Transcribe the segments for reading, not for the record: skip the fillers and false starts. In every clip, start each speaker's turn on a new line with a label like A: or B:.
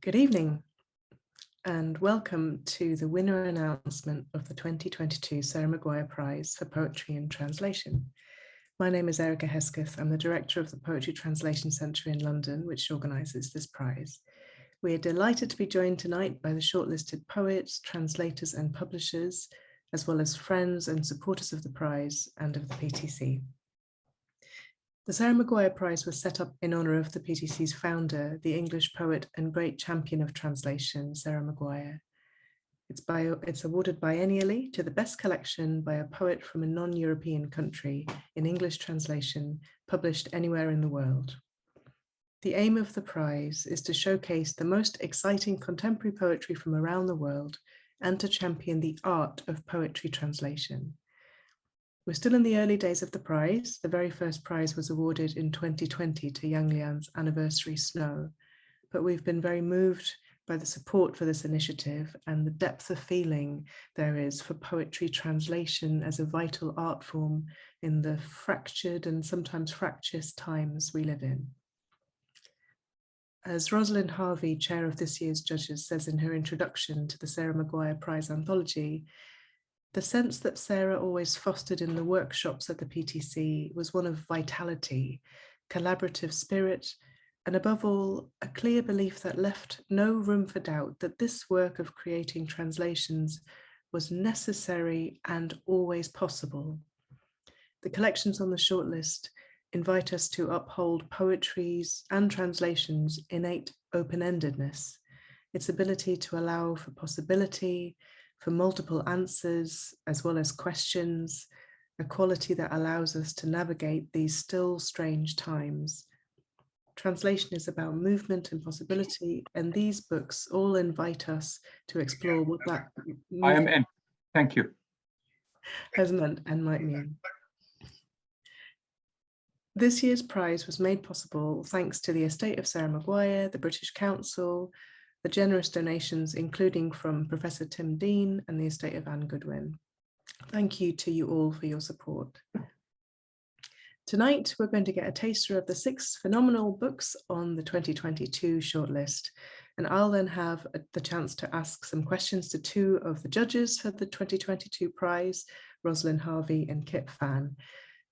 A: Good evening and welcome to the winner announcement of the 2022 Sarah Maguire Prize for Poetry and Translation. My name is Erica Hesketh. I'm the director of the Poetry Translation Centre in London, which organises this prize. We are delighted to be joined tonight by the shortlisted poets, translators and publishers, as well as friends and supporters of the prize and of the PTC. The Sarah Maguire Prize was set up in honour of the PTC's founder, the English poet and great champion of translation, Sarah Maguire. It's awarded biennially to the best collection by a poet from a non-European country in English translation published anywhere in the world. The aim of the prize is to showcase the most exciting contemporary poetry from around the world and to champion the art of poetry translation. We're still in the early days of the prize. The very first prize was awarded in 2020 to Yang Lian's Anniversary Snow, but we've been very moved by the support for this initiative and the depth of feeling there is for poetry translation as a vital art form in the fractured and sometimes fractious times we live in. As Rosalind Harvey, chair of this year's judges, says in her introduction to the Sarah Maguire Prize anthology, the sense that Sarah always fostered in the workshops at the PTC was one of vitality, collaborative spirit, and above all, a clear belief that left no room for doubt that this work of creating translations was necessary and always possible. The collections on the shortlist invite us to uphold poetry's and translations' innate open-endedness, its ability to allow for possibility, for multiple answers, as well as questions, a quality that allows us to navigate these still strange times. Translation is about movement and possibility, and these books all invite us to explore what that
B: thank you.
A: has meant and might mean. This year's prize was made possible thanks to the estate of Sarah Maguire, the British Council, the generous donations, including from Professor Tim Dean and the estate of Anne Goodwin. Thank you to you all for your support. Tonight, we're going to get a taster of the 6 phenomenal books on the 2022 shortlist, and I'll then have the chance to ask some questions to 2 of the judges for the 2022 prize, Rosalind Harvey and Kit Fan.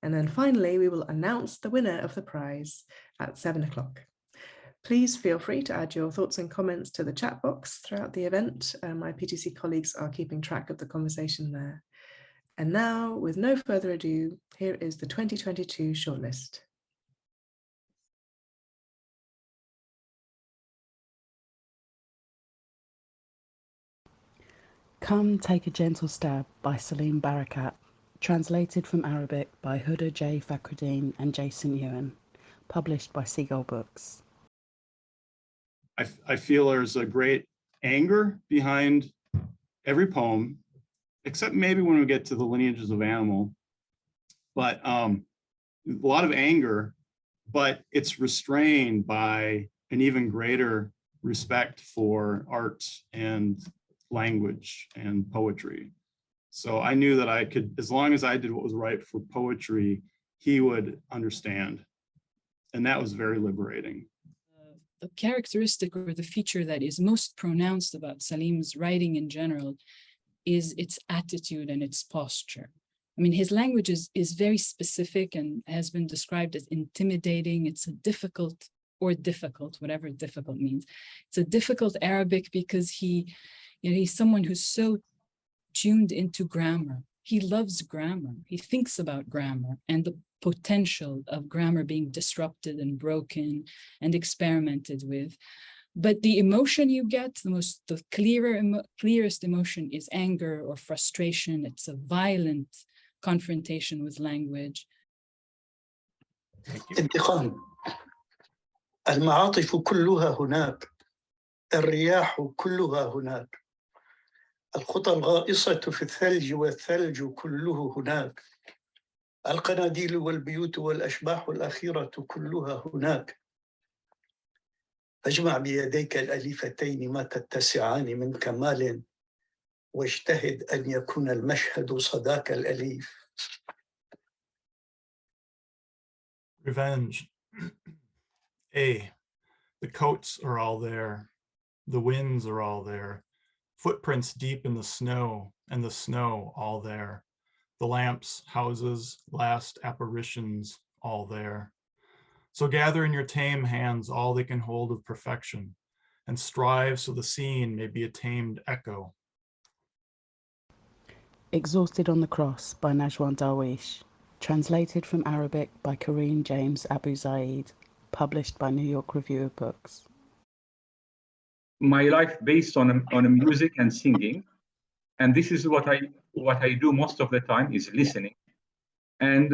A: And then finally, we will announce the winner of the prize at 7 o'clock. Please feel free to add your thoughts and comments to the chat box throughout the event. My PTC colleagues are keeping track of the conversation there. And now, with no further ado, here is the 2022 shortlist.
C: Come Take a Gentle Stab by Salim Barakat, translated from Arabic by Huda J. Fakhruddin and Jason Ewan, published by Seagull Books.
D: I feel there's a great anger behind every poem, except maybe when we get to the lineages of animal, but a lot of anger, but it's restrained by an even greater respect for art and language and poetry. So I knew that I could, as long as I did what was right for poetry, he would understand. And that was very liberating.
E: The characteristic or the feature that is most pronounced about Salim's writing in general is its attitude and its posture. I mean, his language is very specific and has been described as intimidating. It's a difficult, whatever difficult means. It's a difficult Arabic because he's someone who's so tuned into grammar. He loves grammar. He thinks about grammar and the potential of grammar being disrupted and broken and experimented with. But the emotion you get, the clearest emotion is anger or frustration. It's a violent confrontation with language.
F: انتقام. المعاطف كلها هناك. الرياح كلها هناك. الخطى الغائصة في الثلج والثلج كله هناك. القناديل والبيوت والأشباح الأخيرة كلها هناك. فاجمع بيديك الأليفتين ما تتسعان من كمال واجتهد أن يكون المشهد صداك الأليف.
D: Revenge. A. The coats are all there.
G: The winds are all there. Footprints deep in the snow, and the snow all there. The lamps, houses, last apparitions, all there. So gather in your tame hands all they can hold of perfection, and strive so the scene may be a tamed echo.
C: Exhausted on the Cross by Najwan Darwish. Translated from Arabic by Kareem James Abu Zaid. Published by New York Review of Books.
B: My life based on music and singing, and this is what I do most of the time is listening, and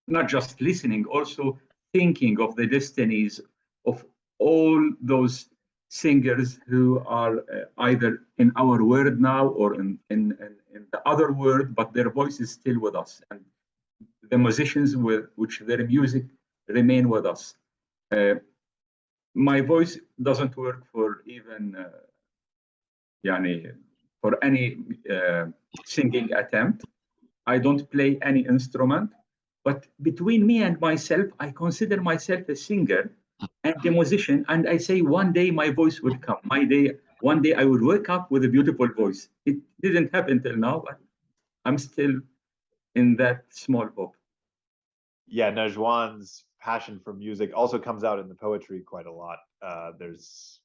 B: not just listening, also thinking of the destinies of all those singers who are either in our world now or in the other world, but their voice is still with us, and the musicians with which their music remain with us. My voice doesn't work for even for any singing attempt. I don't play any instrument, but between me and myself, I consider myself a singer and a musician, and I say one day my voice will come. One day I will wake up with a beautiful voice. It didn't happen till now, but I'm still in that small hope.
H: Yeah, Najwan's passion for music also comes out in the poetry quite a lot. There's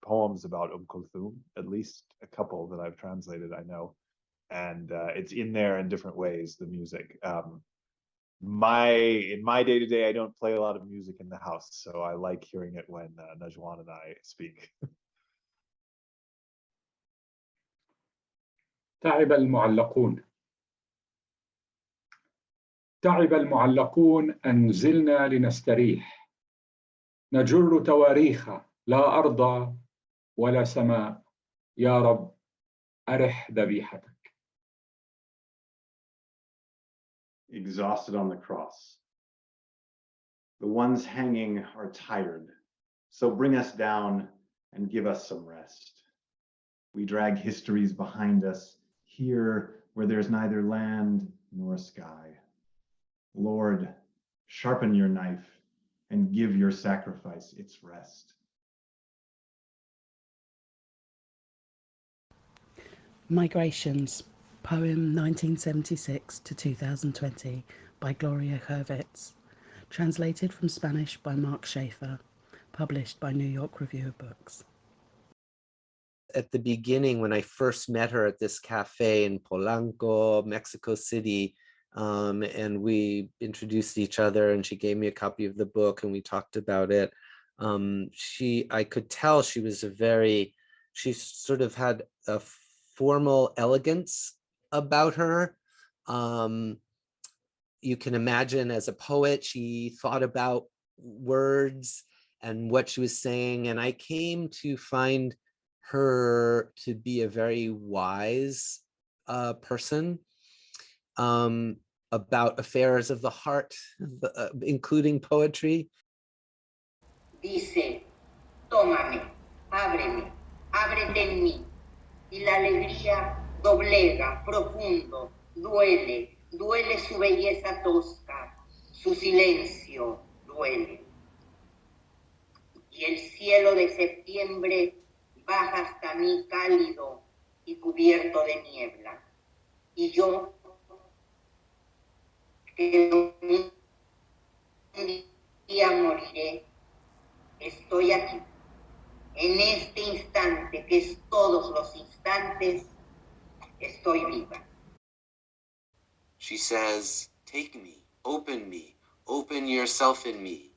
H: poems about Kulthum, at least a couple that I've translated, I know. And it's in there in different ways, the music. In my day-to-day, I don't play a lot of music in the house, so I like hearing it when Najwan and I speak.
B: تعب المعلقون. تعب المعلقون أن زلنا لنستريح. نجر تواريخ لا أرض ولا سماء. يا رب أرح ذبيحتك.
H: Exhausted on the cross. The ones hanging are tired, so bring us down and give us some rest. We drag histories behind us, here where there's neither land nor sky. Lord, sharpen your knife and give your sacrifice its rest.
C: Migrations, poem 1976 to 2020 by Gloria Hurwitz. Translated from Spanish by Mark Schaefer. Published by New York Review of Books.
I: At the beginning, when I first met her at this cafe in Polanco, Mexico City, and we introduced each other and she gave me a copy of the book and we talked about it. I could tell she was she sort of had a formal elegance about her. You can imagine as a poet, she thought about words and what she was saying. And I came to find her to be a very wise person about affairs of the heart, including poetry.
J: Dice, tómame, ábreme, ábrete en mí, y la alegría doblega, profundo, duele, duele su belleza tosca, su silencio duele. Y el cielo de septiembre baja hasta mí cálido y cubierto de niebla. Y yo, que un día moriré, estoy aquí, en este instante, que es todos los instantes, estoy viva.
K: She says, take me, open yourself in me,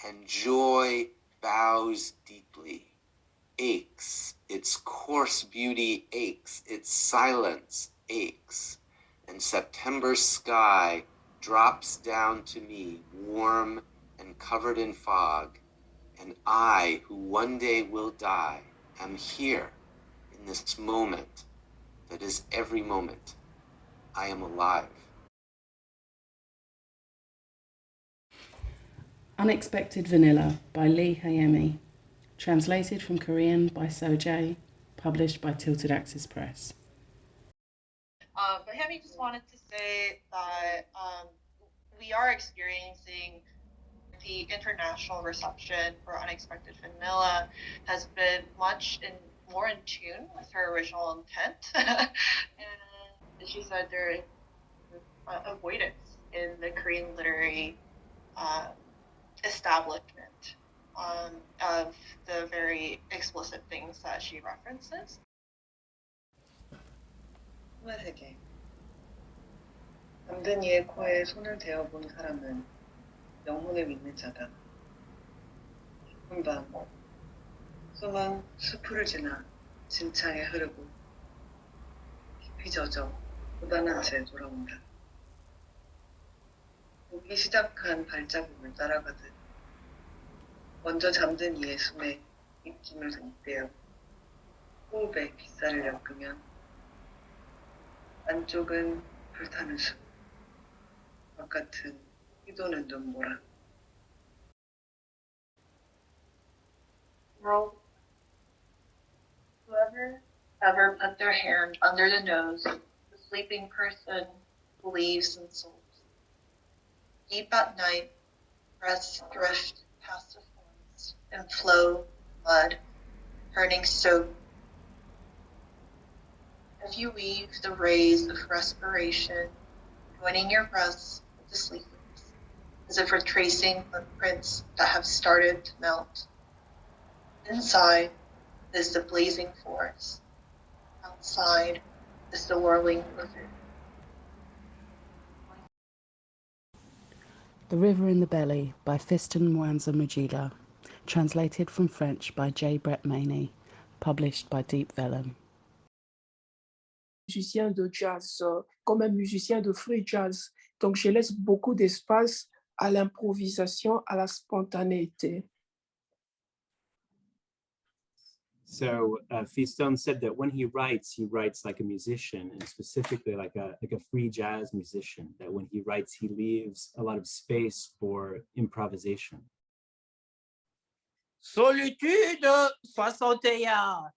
K: and joy bows deeply, aches, its coarse beauty aches, its silence aches, and September's sky drops down to me, warm and covered in fog, and I, who one day will die, am here in this moment that is every moment. I am alive.
C: Unexpected Vanilla by Lee Hayemi. Translated from Korean by Sojay. Published by Tilted Axis Press.
L: But Hemi just wanted to say that we are experiencing the international reception for Unexpected Vanilla has been more in tune with her original intent. And she said there is avoidance in the Korean literary establishment of the very explicit things that she references.
M: 소마세계. 잠든 이의 코에 손을 대어본 사람은 영혼을 믿는 자다. 깊은 밤, 숨은 수풀을 지나 진창에 흐르고 깊이 젖어 고단한 채 돌아온다. 보기 시작한 발자국을 따라가듯 먼저 잠든 이의 숨에 입김을 빗대어 호흡에 빗살을 엮으면 안쪽은 불타는 숲, 바깥은 휘도는 눈보라.
L: Whoever ever put their hand under the nose of the sleeping person believes in souls. Deep at night, breaths drift past the forest and flow, mud, turning soap. If you weave the rays of respiration, joining your breaths with the sleepers, as if retracing footprints that have started to melt. Inside is the blazing forest. Outside is the whirling river.
C: The River in the Belly by Fiston Mwanza Mujila, translated from French by J. Brett Maney, published by Deep Vellum.
N: Musicien de jazz, comme un musicien de free jazz. Donc, je laisse beaucoup d'espace à l'improvisation, à la spontanéité.
O: So Fiston said that when he writes like a musician, and specifically like a free jazz musician, that when he writes, he leaves a lot of space for improvisation.
P: Solitude 61.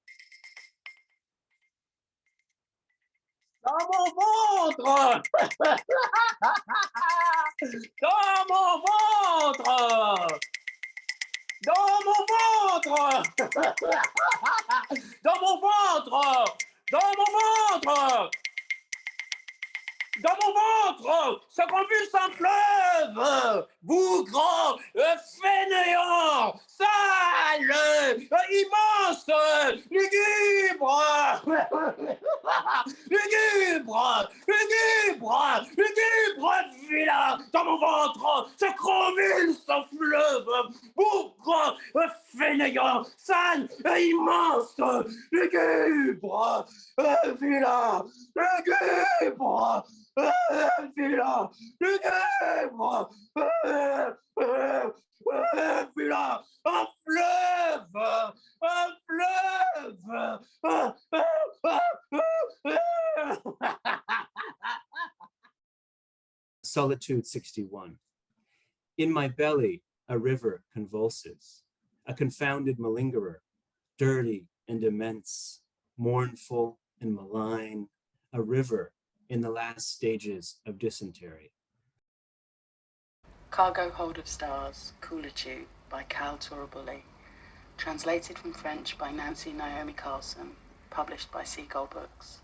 P: Dans mon ventre! Dans mon ventre! Dans mon ventre! Dans mon ventre! Dans mon ventre! Dans mon ventre! Se convulse un fleuve! Bougre! Fainéant! Sale! Immense! Lugubre! Lugubre! Lugubre! Lugubre! Vilain! Dans mon ventre! Se convulse un fleuve! Bougre! Fainéant! Sale! Immense! Lugubre! Vilain! Lugubre! Vilain! Lugubre! Vilain! Un fleuve! Un fleuve!
O: Solitude 61. In my belly, a river convulses, a confounded malingerer, dirty and immense, mournful and malign, a river in the last stages of dysentery.
C: Cargo Hold of Stars, Coolitude by Cal Turabully, translated from French by Nancy Naomi Carlson, published by Seagull Books.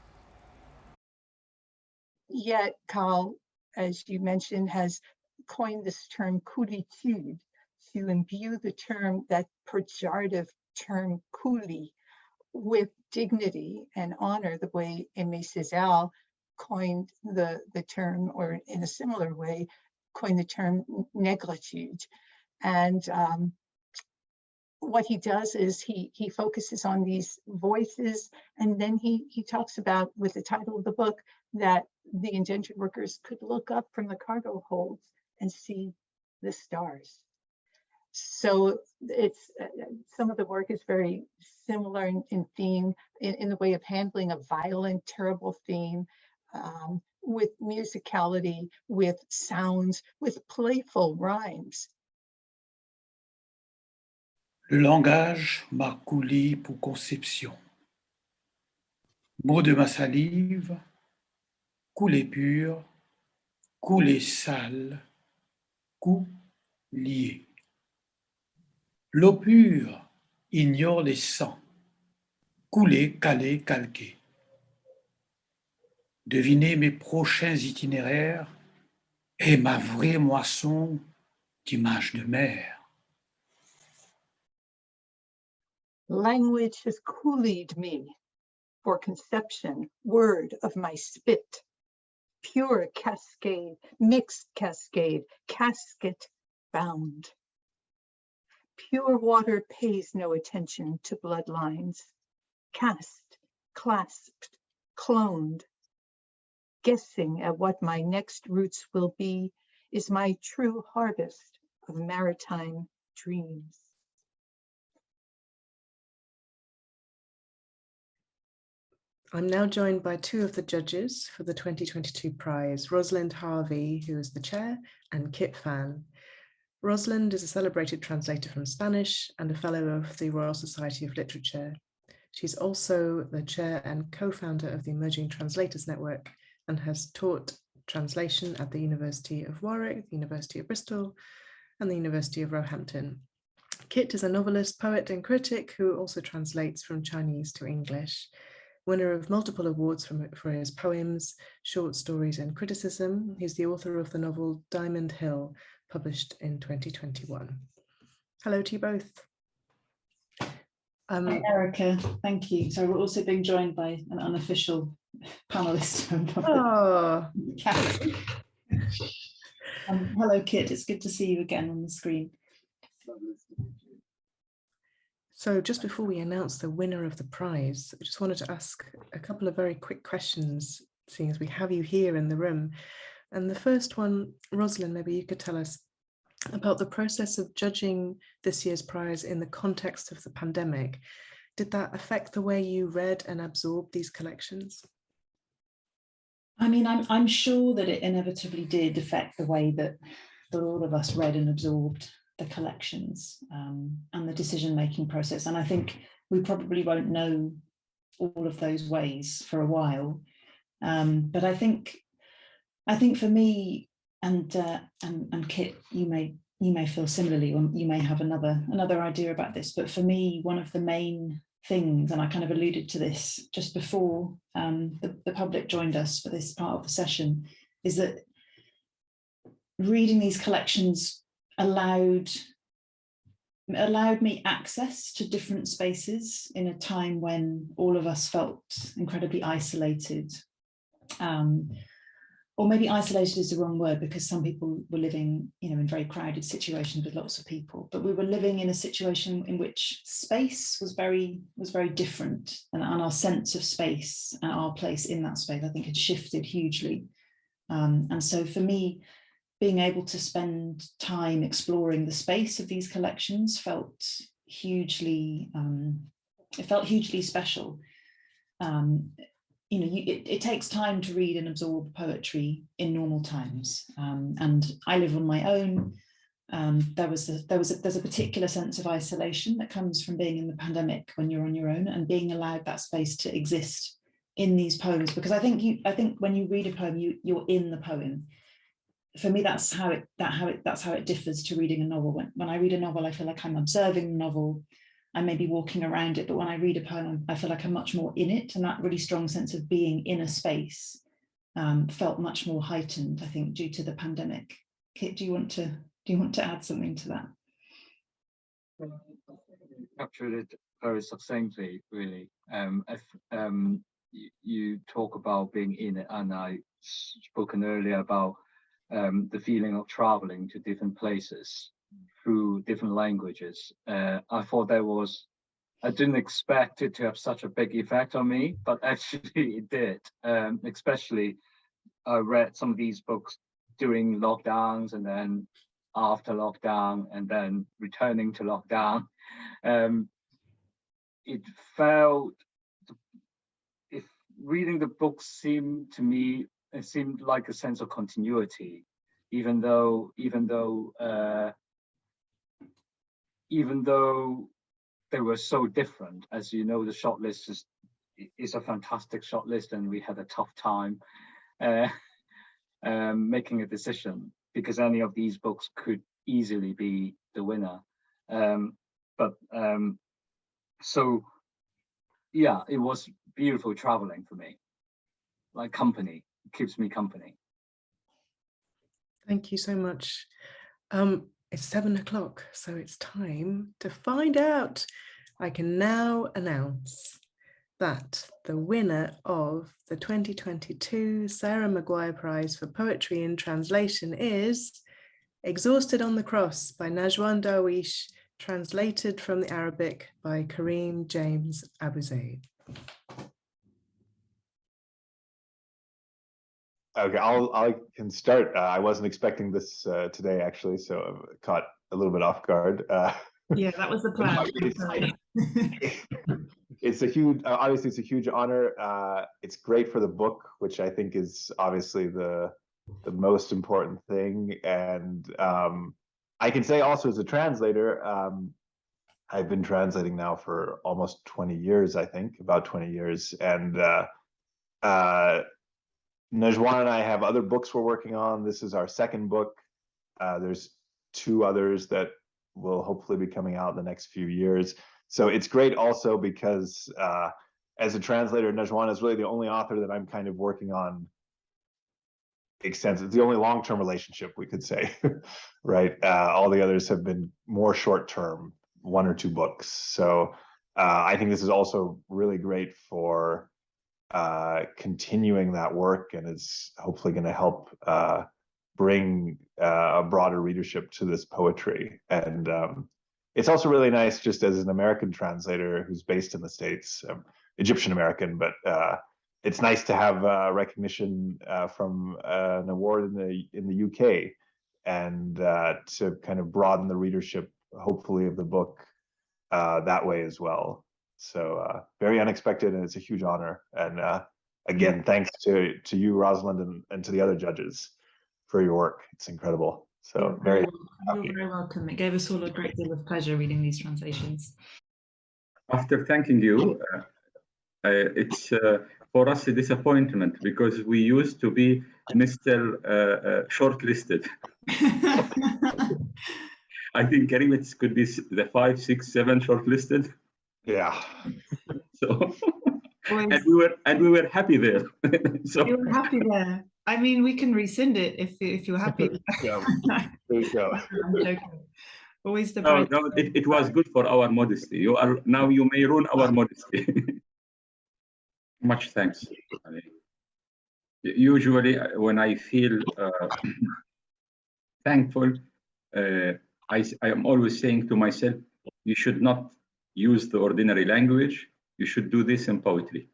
Q: Yet Cal, as you mentioned, has coined this term coolitude to imbue the term, that pejorative term coolie, with dignity and honor, the way Aimé Césaire coined the term, or in a similar way, coined the term negritude. And what he does is he focuses on these voices, and then he talks about, with the title of the book, that the indentured workers could look up from the cargo holds and see the stars. So it's some of the work is very similar in theme, in the way of handling a violent, terrible theme, with musicality, with sounds, with playful rhymes.
R: Le langage m'a coulé pour conception. Mot de ma salive, coulé pur, coulé sale, coup lié. L'eau pure ignore les sangs, coulés, calés, calqués. Devinez mes prochains itinéraires et ma vraie moisson d'images de mer.
Q: Language has coolied me for conception, word of my spit. Pure cascade, mixed cascade, casket bound. Pure water pays no attention to bloodlines. Cast, clasped, cloned. Guessing at what my next roots will be is my true harvest of maritime dreams.
A: I'm now joined by two of the judges for the 2022 prize, Rosalind Harvey, who is the chair, and Kit Fan. Rosalind is a celebrated translator from Spanish and a fellow of the Royal Society of Literature. She's also the chair and co-founder of the Emerging Translators Network and has taught translation at the University of Warwick, the University of Bristol, and the University of Roehampton. Kit is a novelist, poet, and critic who also translates from Chinese to English. Winner of multiple awards for his poems, short stories, and criticism. He's the author of the novel Diamond Hill, published in 2021. Hello to you both.
S: Hi, Erica, thank you. So we're also being joined by an unofficial panelist. Hello, Kit. It's good to see you again on the screen.
A: So just before we announce the winner of the prize, I just wanted to ask a couple of very quick questions, seeing as we have you here in the room. And the first one, Rosalind, maybe you could tell us about the process of judging this year's prize in the context of the pandemic. Did that affect the way you read and absorbed these collections?
S: I mean, I'm sure that it inevitably did affect the way that all of us read and absorbed the collections and the decision-making process. And I think we probably won't know all of those ways for a while. But I think for me and Kit, you may feel similarly, or you may have another idea about this. But for me, one of the main things, and I kind of alluded to this just before the public joined us for this part of the session, is that reading these collections allowed me access to different spaces in a time when all of us felt incredibly isolated. Or maybe isolated is the wrong word, because some people were living, in very crowded situations with lots of people, but we were living in a situation in which space was very different, and our sense of space and our place in that space, I think, had shifted hugely. And so for me, being able to spend time exploring the space of these collections felt hugely special. It takes time to read and absorb poetry in normal times, and I live on my own. There's a particular sense of isolation that comes from being in the pandemic when you're on your own and being allowed that space to exist in these poems, because I think when you read a poem, you're in the poem. For me, that's how it differs to reading a novel. When I read a novel, I feel like I'm observing the novel. I may be walking around it, but when I read a poem, I feel like I'm much more in it, and that really strong sense of being in a space felt much more heightened, I think, due to the pandemic. Kit, do you want to add something to that?
T: You captured it very succinctly, really. You talk about being in it, and I spoken earlier about the feeling of traveling to different places through different languages. I thought I didn't expect it to have such a big effect on me, but actually it did. Especially I read some of these books during lockdowns, and then after lockdown, and then returning to lockdown. It felt, if reading the book seemed to me, it seemed like a sense of continuity, even though they were so different. As you know, the shortlist is a fantastic shortlist, and we had a tough time making a decision, because any of these books could easily be the winner. But so yeah, it was beautiful traveling for me. Like company, it keeps me company.
A: Thank you so much. It's 7 o'clock, so it's time to find out. I can now announce that the winner of the 2022 Sarah Maguire Prize for Poetry in Translation is Exhausted on the Cross by Najwan Darwish, translated from the Arabic by Kareem James Abu Zaid.
H: Okay, I can start. I wasn't expecting this today, actually, so I'm caught a little bit off guard.
S: Yeah, that was the plan.
H: It's a huge, obviously, it's a huge honor. It's great for the book, which I think is obviously the most important thing. And I can say also as a translator, I've been translating now for almost 20 years, I think, about 20 years, and Najwan and I have other books we're working on. This is our second book. There's 2 others that will hopefully be coming out in the next few years. So it's great also because as a translator, Najwan is really the only author that I'm kind of working on extensive. It's the only long-term relationship, we could say, right? All the others have been more short-term, 1 or 2 books. So I think this is also really great for continuing that work, and is hopefully going to help bring a broader readership to this poetry. And it's also really nice, just as an American translator who's based in the States, Egyptian American, but it's nice to have recognition from an award in the UK, and to kind of broaden the readership, hopefully, of the book that way as well. So very unexpected, and it's a huge honor. And again, thanks to you, Rosalind, and to the other judges for your work. It's incredible. So
S: You're very welcome. It gave us all a great deal of pleasure reading these translations.
B: After thanking you, it's for us a disappointment, because we used to be Mr. Shortlisted. I think Kareem, it could be the 5, 6, 7 shortlisted.
H: Yeah.
B: So and we were happy there. So
S: you were happy there. I mean, we can rescind it if you're happy.
H: Yeah, there you go.
S: I'm joking. Always the
B: no, it was good for our modesty. You may ruin our modesty. Much thanks. Usually, when I feel thankful, I am always saying to myself, you should not use the ordinary language. You should do this in poetry.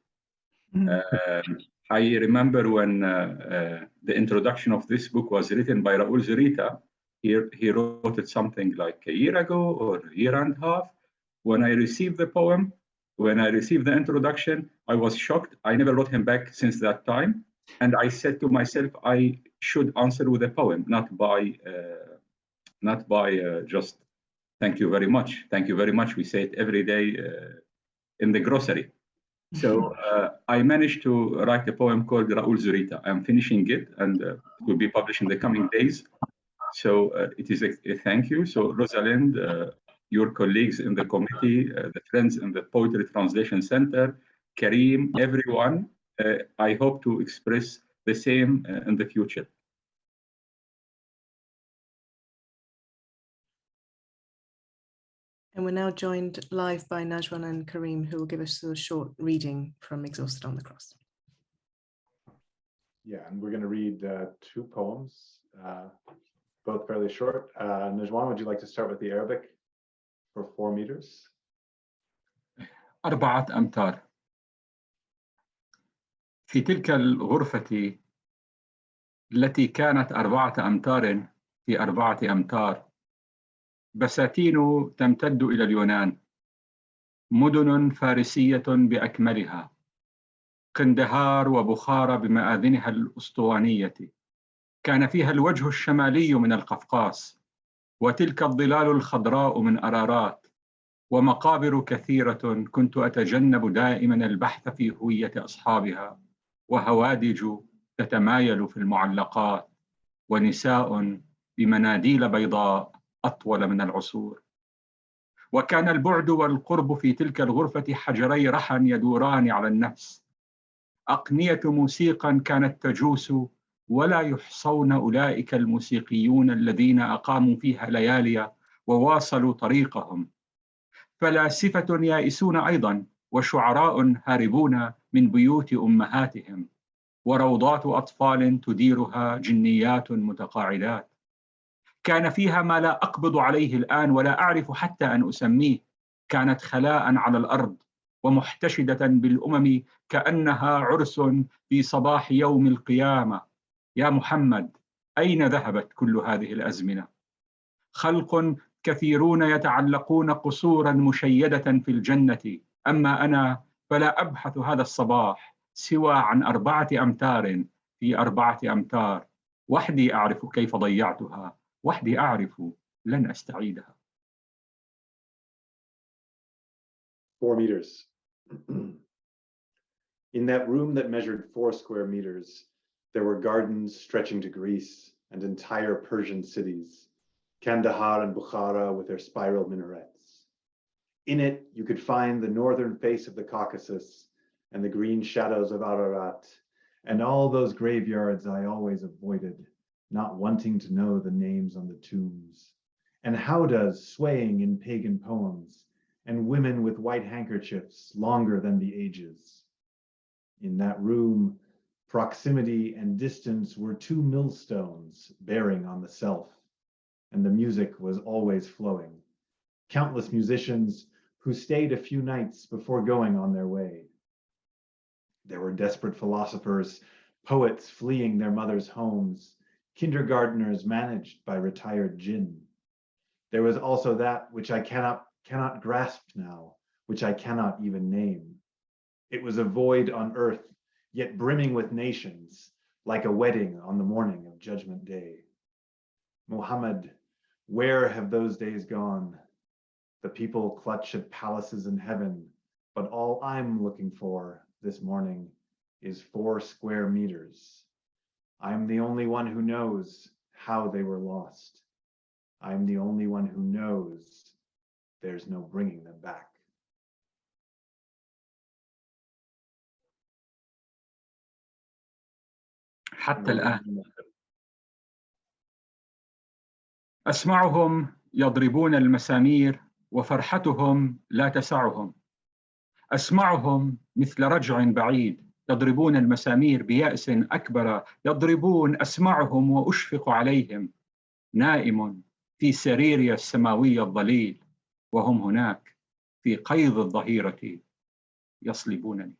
B: I remember when the introduction of this book was written by Raul Zurita. He wrote it something like a year ago or a year and a half. When I received the poem, when I received the introduction, I was shocked. I never wrote him back since that time. And I said to myself, I should answer with a poem, not by just thank you very much. Thank you very much. We say it every day in the grocery. So I managed to write a poem called Raul Zurita. I'm finishing it, and it will be published in the coming days. So it is a thank you. So Rosalind, your colleagues in the committee, the friends in the Poetry Translation Center, Kareem, everyone, I hope to express the same in the future.
A: And we're now joined live by Najwan and Kareem, who will give us a short reading from Exhausted on the Cross.
H: Yeah, and we're going to read 2 poems, both fairly short. Najwan, would you like to start with the Arabic for 4 meters?
B: 4 أمتار. في تلك الغرفة التي كانت 4 أمتار في 4 أمتار، بساتين تمتد إلى اليونان، مدن فارسية بأكملها، قندهار وبخارى بمآذنها الأسطوانية، كان فيها الوجه الشمالي من القفقاس، وتلك الظلال الخضراء من أرارات، ومقابر كثيرة كنت أتجنب دائما البحث في هوية أصحابها، وهوادج تتمايل في المعلقات، ونساء بمناديل بيضاء أطول من العصور. وكان البعد والقرب في تلك الغرفة حجري رحى يدوران على النفس. أقنية موسيقى كانت تجوس، ولا يحصون أولئك الموسيقيون الذين أقاموا فيها ليالي وواصلوا طريقهم. فلاسفة يائسون أيضا، وشعراء هاربون من بيوت أمهاتهم، وروضات أطفال تديرها جنيات متقاعدات. كان فيها ما لا أقبض عليه الآن ولا أعرف حتى أن أسميه. كانت خلاء على الأرض ومحتشدة بالأمم كأنها عرس في صباح يوم القيامة. يا محمد، أين ذهبت كل هذه الأزمنة؟ خلق كثيرون يتعلقون قصورا مشيدة في الجنة، أما أنا فلا أبحث هذا الصباح سوى عن 4 أمتار في 4 أمتار. وحدي أعرف كيف ضيعتها، وحدي أعرف لن أستعيدها.
H: 4 meters. In that room that measured 4 square meters, there were gardens stretching to Greece and entire Persian cities, Kandahar and Bukhara with their spiral minarets. In it, you could find the northern face of the Caucasus and the green shadows of Ararat, and all those graveyards I always avoided, not wanting to know the names on the tombs, and howdahs swaying in pagan poems, and women with white handkerchiefs longer than the ages. In that room, proximity and distance were 2 millstones bearing on the self, and the music was always flowing. Countless musicians who stayed a few nights before going on their way. There were desperate philosophers, poets fleeing their mothers' homes, kindergarteners managed by retired jinn. There was also that which I cannot grasp now, which I cannot even name. It was a void on earth, yet brimming with nations, like a wedding on the morning of Judgment Day. Muhammad, where have those days gone? The people clutch at palaces in heaven, but all I'm looking for this morning is 4 square meters. I'm the only one who knows how they were lost. I'm the only one who knows there's no bringing them back.
B: حتى الآن أسمعهم يضربون المسامير وفرحتهم لا تسعهم. أسمعهم مثل رجع بعيد يضربون المسامير بيأس أكبر، يضربون. أسمعهم وأشفق عليهم. نائم في سريري السماوي الظليل، وهم هناك في قيظ الظهيرة يصلبونني.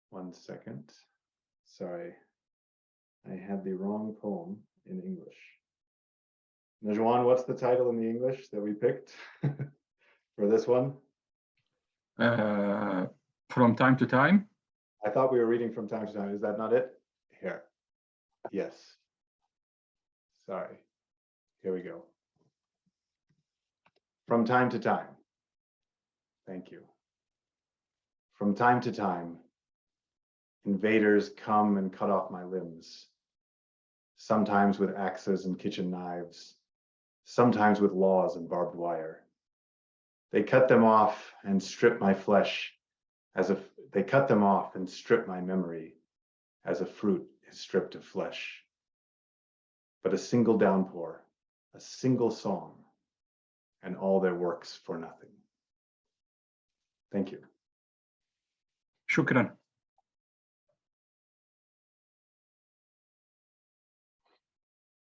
H: One second. Sorry, I had the wrong poem in English. Najwan, what's the title in the English that we picked for this one?
B: From time to time.
H: I thought we were reading from time to time. Is that not it? Here. Yes. Sorry. Here we go. From time to time. Thank you. From time to time, invaders come and cut off my limbs, sometimes with axes and kitchen knives, sometimes with laws and barbed wire. They cut them off and strip my flesh as if they cut them off and strip my memory as a fruit is stripped of flesh. But a single downpour, a single song, and all their works for nothing. Thank you.
B: شكرا.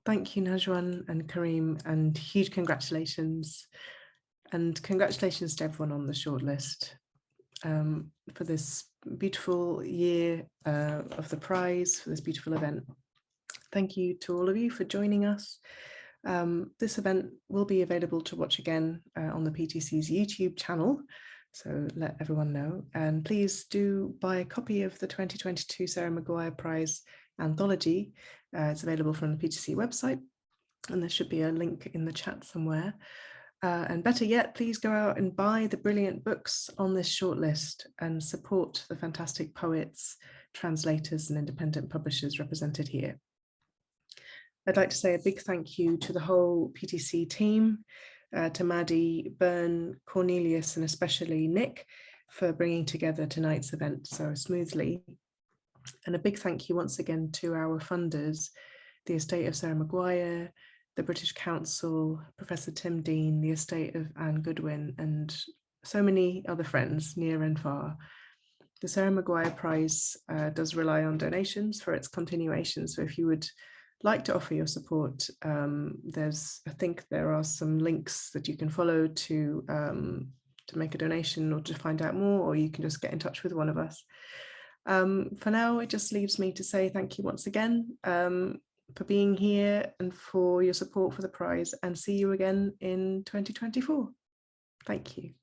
A: Thank you, Najwan and Kareem, and huge congratulations. And congratulations to everyone on the shortlist for this beautiful year of the prize, for this beautiful event. Thank you to all of you for joining us. This event will be available to watch again on the PTC's YouTube channel, so let everyone know. And please do buy a copy of the 2022 Sarah Maguire Prize anthology. It's available from the PTC website, and there should be a link in the chat somewhere. And better yet, please go out and buy the brilliant books on this shortlist and support the fantastic poets translators and independent publishers represented here. I'd like to say a big thank you to the whole PTC team, to Maddie, Bern, Cornelius, and especially Nick for bringing together tonight's event so smoothly. And a big thank you once again to our funders, the estate of Sarah Maguire, the British Council, Professor Tim Dean, the estate of Anne Goodwin, and so many other friends near and far. The Sarah Maguire Prize does rely on donations for its continuation. So if you would like to offer your support, I think there are some links that you can follow to make a donation or to find out more, or you can just get in touch with one of us. For now, it just leaves me to say thank you once again for being here and for your support for the prize, and see you again in 2024. Thank you.